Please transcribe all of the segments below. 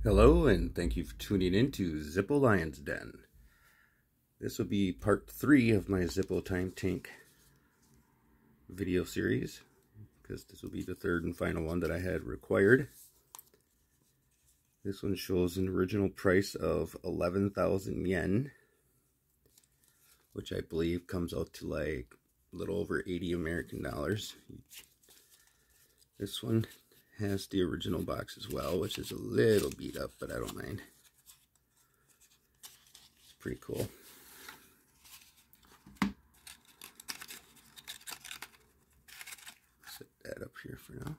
Hello, and thank you for tuning in to Zippo Lion's Den. This will be part 3 of my Zippo Time Tank video series, because this will be the third and final one that I had required. This one shows an original price of 11,000 yen, which I believe comes out to like a little over 80 American dollars. This one has the original box as well, which is a little beat up, but I don't mind. It's pretty cool. Set that up here for now.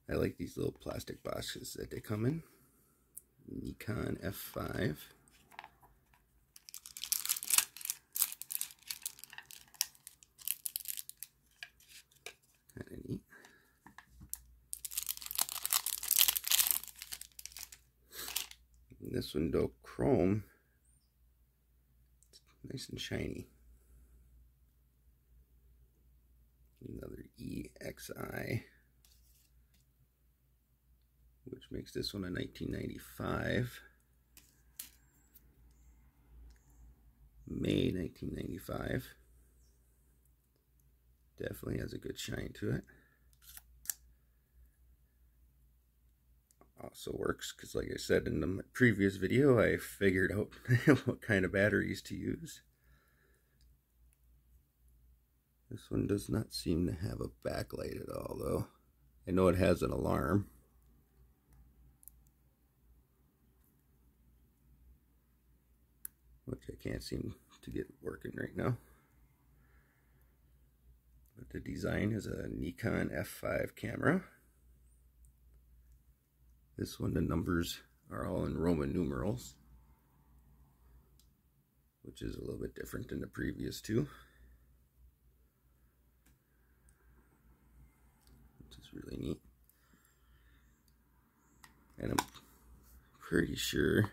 I like these little plastic boxes that they come in. Nikon F5. Kind of neat. And this one, though, chrome, it's nice and shiny. Another EXI, which makes this one a 1995. May 1995. Definitely has a good shine to it. Also works because, like I said in the previous video, I figured out what kind of batteries to use. This one does not seem to have a backlight at all, though. I know it has an alarm. Which I can't seem to get working right now. But the design is a Nikon F5 camera. This one, the numbers are all in Roman numerals, which is a little bit different than the previous two. Which is really neat. And I'm pretty sure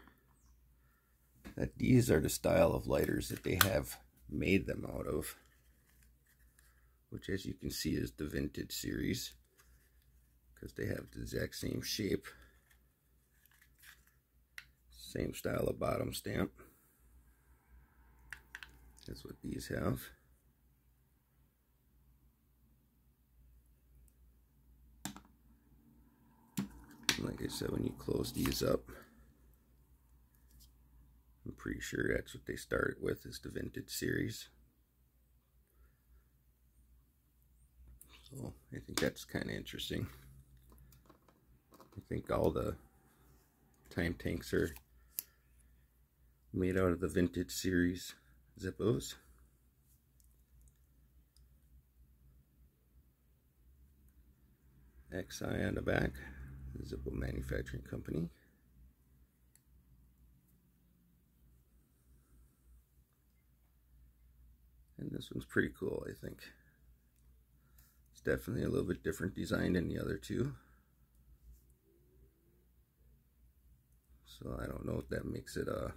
that these are the style of lighters that they have made them out of, which, as you can see, is the vintage series, because they have the exact same shape, same style of bottom stamp. That's what these have. Like I said, when you close these up, I'm pretty sure that's what they started with, is the vintage series. So I think that's kind of interesting. I think all the time tanks are made out of the vintage series Zippos. XI on the back, the Zippo Manufacturing Company. And this one's pretty cool, I think. It's definitely a little bit different design than the other two. So I don't know if that makes it a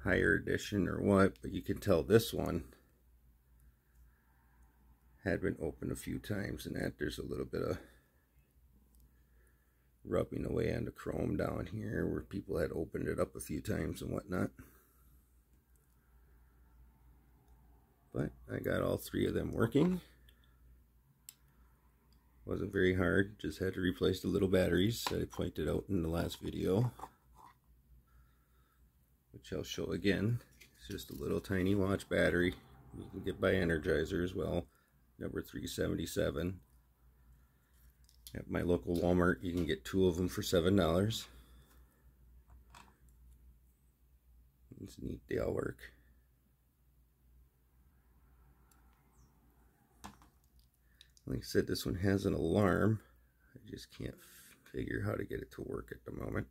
higher edition or what, but you can tell this one had been opened a few times, and that there's a little bit of rubbing away on the chrome down here where people had opened it up a few times and whatnot. But I got all three of them working. Wasn't very hard, just had to replace the little batteries that I pointed out in the last video, which I'll show again. It's just a little tiny watch battery. You can get by Energizer as well, number 377. At my local Walmart, you can get 2 of them for $7. It's neat, they all work. Like I said, this one has an alarm. I just can't figure how to get it to work at the moment.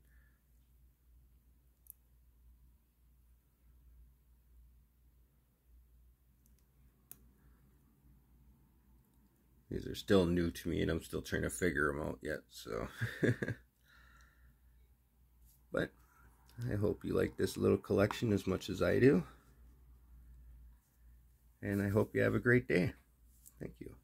These are still new to me, and I'm still trying to figure them out yet, so. But I hope you like this little collection as much as I do. And I hope you have a great day. Thank you.